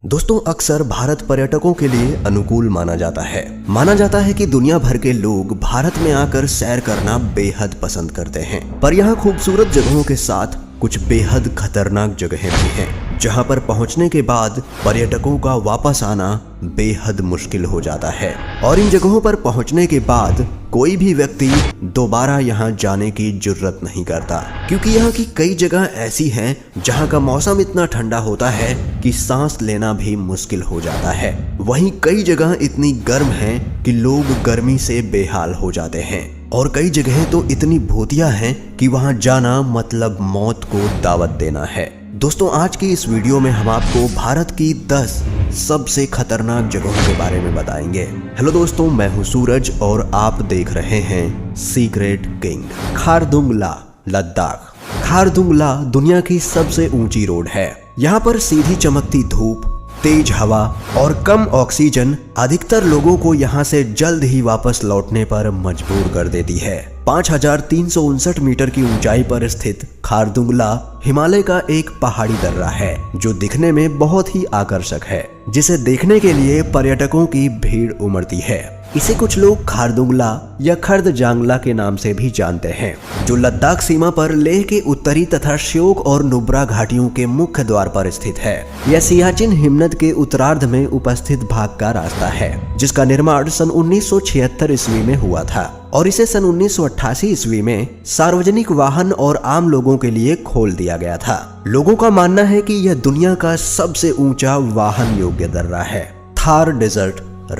दोस्तों, अक्सर भारत पर्यटकों के लिए अनुकूल माना जाता है कि दुनिया भर के लोग भारत में आकर सैर करना बेहद पसंद करते हैं। पर यहाँ खूबसूरत जगहों के साथ कुछ बेहद खतरनाक जगहें भी हैं, जहाँ पर पहुँचने के बाद पर्यटकों का वापस आना बेहद मुश्किल हो जाता है। और इन जगहों पर पहुँचने के बाद कोई भी व्यक्ति दोबारा यहाँ जाने की जुर्रत नहीं करता, क्योंकि यहाँ की कई जगह ऐसी हैं जहाँ का मौसम इतना ठंडा होता है कि सांस लेना भी मुश्किल हो जाता है। वहीं कई जगह इतनी गर्म हैं कि लोग गर्मी से बेहाल हो जाते हैं, और कई जगहें तो इतनी भूतिया हैं कि वहाँ जाना मतलब मौत को दावत देना है। दोस्तों, आज की इस वीडियो में हम आपको भारत की 10 सबसे खतरनाक जगहों के बारे में बताएंगे। हेलो दोस्तों, मैं हूं सूरज और आप देख रहे हैं सीक्रेट किंग। खारदुंग-ला, लद्दाख। खारदुंग-ला दुनिया की सबसे ऊंची रोड है। यहाँ पर सीधी चमकती धूप, तेज हवा और कम ऑक्सीजन अधिकतर लोगों को यहाँ से जल्द ही वापस लौटने पर मजबूर कर देती है। 5359 मीटर की ऊंचाई पर स्थित खारदुंग-ला हिमालय का एक पहाड़ी दर्रा है, जो दिखने में बहुत ही आकर्षक है, जिसे देखने के लिए पर्यटकों की भीड़ उमड़ती है। इसे कुछ लोग खारदुंग-ला या खर्दजांग-ला के नाम से भी जानते हैं, जो लद्दाख सीमा पर लेह के उत्तरी तथा श्योक और नुब्रा घाटियों के मुख्य द्वार पर स्थित है। यह सियाचिन हिमनद के उत्तरार्ध में उपस्थित भाग का रास्ता है, जिसका निर्माण सन 1976 ईस्वी में हुआ था, और इसे सन 1988 ईस्वी में सार्वजनिक वाहन और आम लोगों के लिए खोल दिया गया था। लोगों का मानना है कि यह दुनिया का सबसे ऊंचा वाहन योग्य दर्रा है। थार डेजर्ट,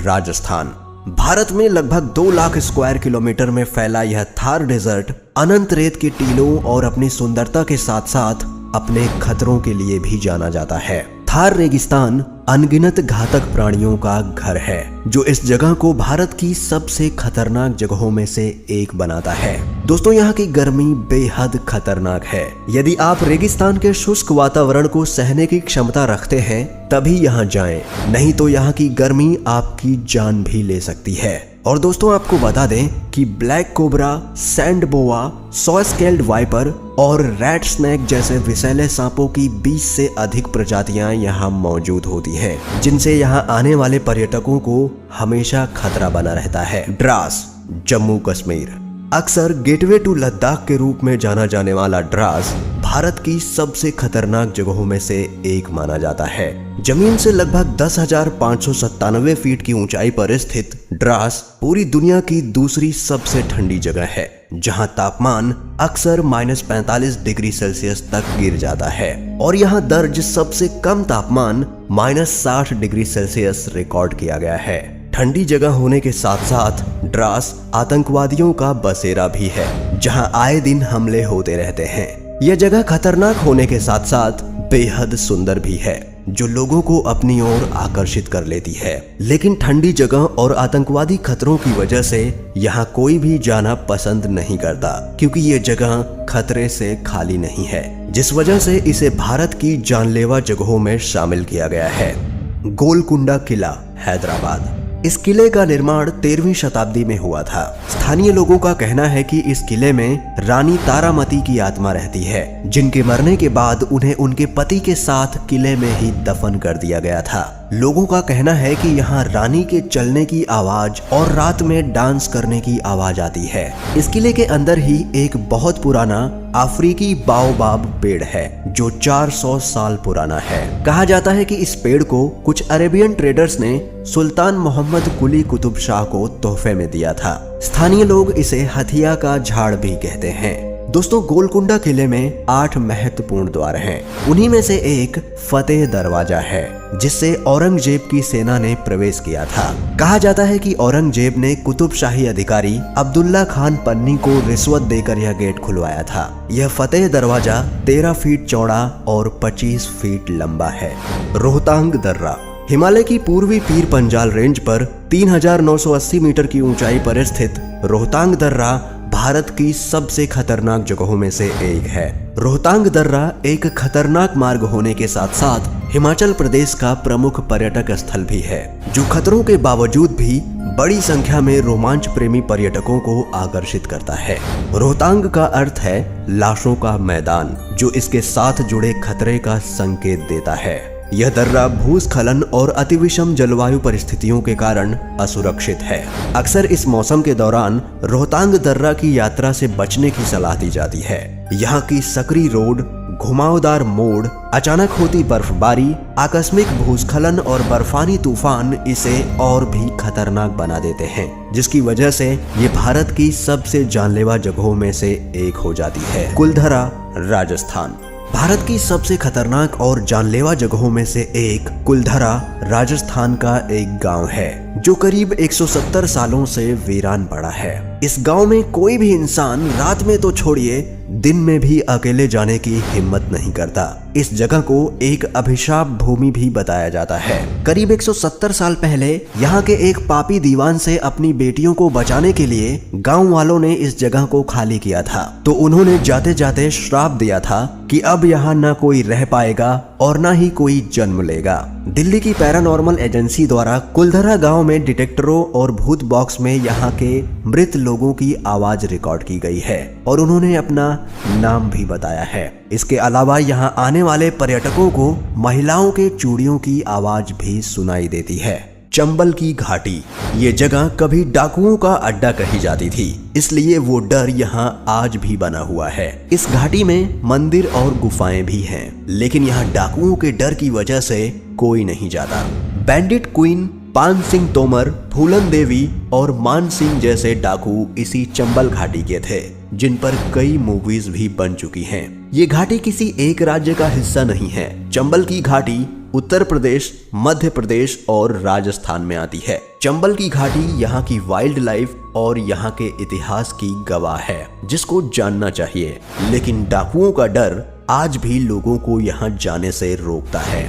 राजस्थान। भारत में लगभग 2 लाख स्क्वायर किलोमीटर में फैला यह थार डेजर्ट अनंत रेत के टीलों और अपनी सुंदरता के साथ साथ अपने खतरों के लिए भी जाना जाता है। थार रेगिस्तान अनगिनत घातक प्राणियों का घर है, जो इस जगह को भारत की सबसे खतरनाक जगहों में से एक बनाता है। दोस्तों, यहाँ की गर्मी बेहद खतरनाक है। यदि आप रेगिस्तान के शुष्क वातावरण को सहने की क्षमता रखते हैं तभी यहाँ जाएं, नहीं तो यहाँ की गर्मी आपकी जान भी ले सकती है। और दोस्तों, आपको बता दें कि ब्लैक कोबरा, सैंड बोआ, सॉ स्केल्ड वाइपर और रैट स्नेक जैसे विषैले सांपों की 20 से अधिक प्रजातियां यहाँ मौजूद होती हैं, जिनसे यहाँ आने वाले पर्यटकों को हमेशा खतरा बना रहता है। द्रास, जम्मू कश्मीर। अक्सर गेटवे टू लद्दाख के रूप में जाना जाने वाला द्रास भारत की सबसे खतरनाक जगहों में से एक माना जाता है। जमीन से लगभग 10,597 फीट की ऊंचाई पर स्थित द्रास पूरी दुनिया की दूसरी सबसे ठंडी जगह है, जहां तापमान अक्सर -45 डिग्री सेल्सियस तक गिर जाता है, और यहां दर्ज सबसे कम तापमान -60 डिग्री सेल्सियस रिकॉर्ड किया गया है। ठंडी जगह होने के साथ साथ द्रास आतंकवादियों का बसेरा भी है, जहां आए दिन हमले होते रहते हैं। यह जगह खतरनाक होने के साथ साथ बेहद सुंदर भी है, जो लोगों को अपनी ओर आकर्षित कर लेती है। लेकिन ठंडी जगह और आतंकवादी खतरों की वजह से यहाँ कोई भी जाना पसंद नहीं करता, क्योंकि ये जगह खतरे से खाली नहीं है, जिस वजह से इसे भारत की जानलेवा जगहों में शामिल किया गया है। गोलकुंडा किला, हैदराबाद। इस किले का निर्माण 13वीं शताब्दी में हुआ था। स्थानीय लोगों का कहना है कि इस किले में रानी तारामती की आत्मा रहती है, जिनके मरने के बाद उन्हें उनके पति के साथ किले में ही दफन कर दिया गया था। लोगों का कहना है कि यहाँ रानी के चलने की आवाज और रात में डांस करने की आवाज आती है। इस किले के अंदर ही एक बहुत पुराना अफ्रीकी बाओबाब पेड़ है, जो 400 साल पुराना है। कहा जाता है कि इस पेड़ को कुछ अरेबियन ट्रेडर्स ने सुल्तान मोहम्मद कुली कुतुब शाह को तोहफे में दिया था। स्थानीय लोग इसे हथिया का झाड़ भी कहते हैं। दोस्तों, गोलकुंडा किले में 8 महत्वपूर्ण द्वार हैं। उन्हीं में से एक फतेह दरवाजा है, जिससे औरंगजेब की सेना ने प्रवेश किया था। कहा जाता है कि औरंगजेब ने कुतुब शाही अधिकारी अब्दुल्ला खान पन्नी को रिश्वत देकर यह गेट खुलवाया था। यह फतेह दरवाजा 13 फीट चौड़ा और 25 फीट लंबा है। रोहतांग दर्रा। हिमालय की पूर्वी पीर पंजाल रेंज पर 3980 मीटर की ऊंचाई पर स्थित रोहतांग दर्रा भारत की सबसे खतरनाक जगहों में से एक है। रोहतांग दर्रा एक खतरनाक मार्ग होने के साथ साथ हिमाचल प्रदेश का प्रमुख पर्यटक स्थल भी है, जो खतरों के बावजूद भी बड़ी संख्या में रोमांच प्रेमी पर्यटकों को आकर्षित करता है। रोहतांग का अर्थ है लाशों का मैदान, जो इसके साथ जुड़े खतरे का संकेत देता है। यह दर्रा भूस्खलन और अतिविषम जलवायु परिस्थितियों के कारण असुरक्षित है। अक्सर इस मौसम के दौरान रोहतांग दर्रा की यात्रा से बचने की सलाह दी जाती है। यहाँ की सकरी रोड, घुमावदार मोड़, अचानक होती बर्फबारी, आकस्मिक भूस्खलन और बर्फानी तूफान इसे और भी खतरनाक बना देते हैं, जिसकी वजह से ये भारत की सबसे जानलेवा जगहों में से एक हो जाती है। कुलधरा, राजस्थान। भारत की सबसे खतरनाक और जानलेवा जगहों में से एक कुलधरा राजस्थान का एक गांव है जो करीब 170 सालों से वीरान पड़ा है। इस गांव में कोई भी इंसान रात में तो छोड़िए दिन में भी अकेले जाने की हिम्मत नहीं करता। इस जगह को एक अभिशाप भूमि भी बताया जाता है। करीब 170 साल पहले यहाँ के एक पापी दीवान से अपनी बेटियों को बचाने के लिए गांव वालों ने इस जगह को खाली किया था। तो उन्होंने जाते जाते श्राप दिया था कि अब यहाँ न कोई रह पाएगा और न ही कोई जन्म लेगा। दिल्ली की पैरानॉर्मल एजेंसी द्वारा कुलधरा गांव में डिटेक्टरों और भूत बॉक्स में यहाँ के मृत लोगों की आवाज रिकॉर्ड की गई है और उन्होंने अपना नाम भी बताया है। इसके अलावा यहाँ आने वाले पर्यटकों को महिलाओं के चूड़ियों की आवाज भी सुनाई देती है। चंबल की घाटी, ये जगह कभी डाकुओं का अड्डा कही जाती थी, इसलिए वो डर यहाँ आज भी बना हुआ है। इस घाटी में मंदिर और गुफाएं भी हैं, लेकिन यहाँ डाकुओं के डर की वजह से कोई नहीं जाता। बैंडिट क्वीन पान सिंह तोमर, फूलन देवी और मान सिंह जैसे डाकू इसी चंबल घाटी के थे, जिन पर कई मूवीज भी बन चुकी हैं। ये घाटी किसी एक राज्य का हिस्सा नहीं है। चंबल की घाटी उत्तर प्रदेश, मध्य प्रदेश और राजस्थान में आती है। चंबल की घाटी यहाँ की वाइल्ड लाइफ और यहाँ के इतिहास की गवाह है, जिसको जानना चाहिए। लेकिन डाकुओं का डर आज भी लोगों को यहाँ जाने से रोकता है।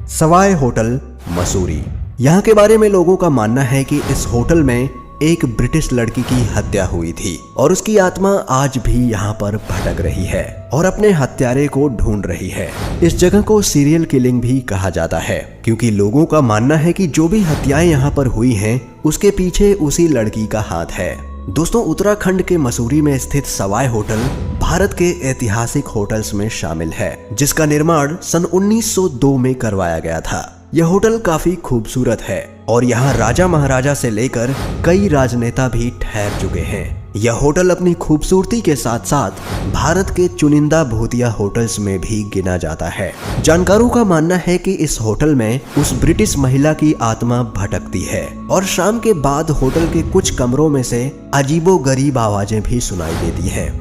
सवाई होटल, मसूरी। यहाँ के बारे में लोगों का मानना है कि इस होटल में एक ब्रिटिश लड़की की हत्या हुई थी और उसकी आत्मा आज भी यहाँ पर भटक रही है और अपने हत्यारे को ढूंढ रही है। इस जगह को सीरियल किलिंग भी कहा जाता है, क्योंकि लोगों का मानना है कि जो भी हत्याएं यहाँ पर हुई हैं, उसके पीछे उसी लड़की का हाथ है। दोस्तों, उत्तराखंड के मसूरी में स्थित सवाई होटल भारत के ऐतिहासिक होटल्स में शामिल है, जिसका निर्माण सन 1902 में करवाया गया था। यह होटल काफी खूबसूरत है और यहाँ राजा महाराजा से लेकर कई राजनेता भी ठहर चुके हैं। यह होटल अपनी खूबसूरती के साथ साथ भारत के चुनिंदा भूतिया होटल्स में भी गिना जाता है। जानकारों का मानना है कि इस होटल में उस ब्रिटिश महिला की आत्मा भटकती है और शाम के बाद होटल के कुछ कमरों में से अजीबोगरीब आवाजें भी सुनाई देती हैं।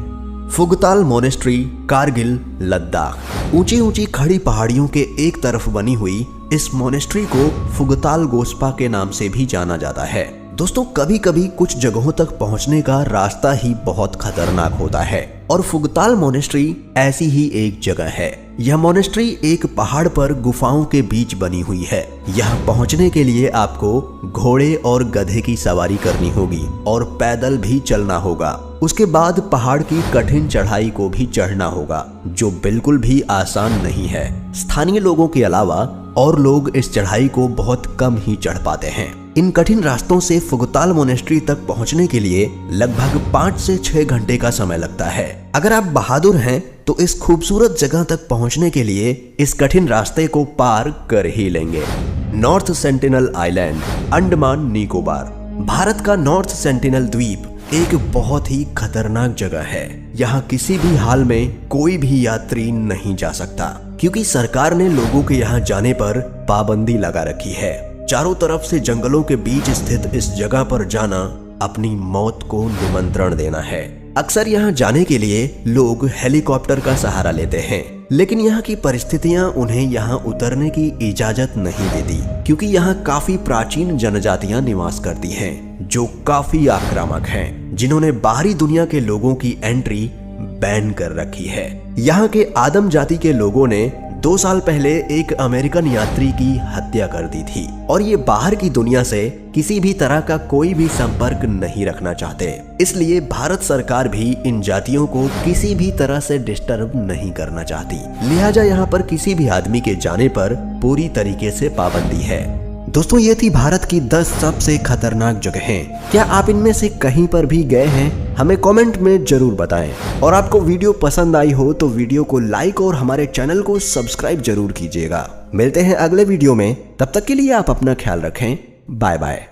फुगताल मोनेस्ट्री, कारगिल, लद्दाख। ऊंची ऊंची खड़ी पहाड़ियों के एक तरफ बनी हुई इस मोनेस्ट्री को फुगताल गोस्पा के नाम से भी जाना जाता है। दोस्तों, कभी कभी कुछ जगहों तक पहुंचने का रास्ता ही बहुत खतरनाक होता है और फुगताल मोनेस्ट्री ऐसी ही एक जगह है। यह मोनेस्ट्री एक पहाड़ पर गुफाओं के बीच बनी हुई है। यहाँ पहुँचने के लिए आपको घोड़े और गधे की सवारी करनी होगी और पैदल भी चलना होगा। उसके बाद पहाड़ की कठिन चढ़ाई को भी चढ़ना होगा, जो बिल्कुल भी आसान नहीं है। स्थानीय लोगों के अलावा और लोग इस चढ़ाई को बहुत कम ही चढ़ पाते हैं। इन कठिन रास्तों से फुगताल मोनेस्ट्री तक पहुंचने के लिए लगभग 5 से 6 घंटे का समय लगता है। अगर आप बहादुर हैं तो इस खूबसूरत जगह तक पहुंचने के लिए इस कठिन रास्ते को पार कर ही लेंगे। North sentinel island, Andaman Nicobar. Bharat का नॉर्थ सेंटिनल द्वीप एक बहुत ही खतरनाक जगह है। यहाँ किसी भी हाल में कोई भी यात्री नहीं जा सकता, क्योंकि सरकार ने लोगों के यहाँ जाने पर पाबंदी लगा रखी है। चारों तरफ से जंगलों के बीच स्थित इस जगह पर जाना अपनी मौत को निमंत्रण देना है। अक्सर यहाँ जाने के लिए लोग हेलीकॉप्टर का सहारा लेते हैं, लेकिन यहाँ की परिस्थितियाँ उन्हें यहाँ उतरने की इजाजत नहीं देती, क्योंकि यहाँ काफी प्राचीन जनजातियाँ निवास करती हैं, जो काफी आक्रामक हैं, जिन्होंने बाहरी दुनिया के लोगों की एंट्री बैन कर रखी है। यहाँ के आदम जाति के लोगों ने 2 साल पहले एक अमेरिकन यात्री की हत्या कर दी थी और ये बाहर की दुनिया से किसी भी तरह का कोई भी संपर्क नहीं रखना चाहते। इसलिए भारत सरकार भी इन जातियों को किसी भी तरह से डिस्टर्ब नहीं करना चाहती। लिहाजा यहाँ पर किसी भी आदमी के जाने पर पूरी तरीके से पाबंदी है। दोस्तों, ये थी भारत की 10 सबसे खतरनाक जगहें। क्या आप इनमें से कहीं पर भी गए हैं? हमें कमेंट में जरूर बताएं। और आपको वीडियो पसंद आई हो तो वीडियो को लाइक और हमारे चैनल को सब्सक्राइब जरूर कीजिएगा। मिलते हैं अगले वीडियो में, तब तक के लिए आप अपना ख्याल रखें। Bye bye.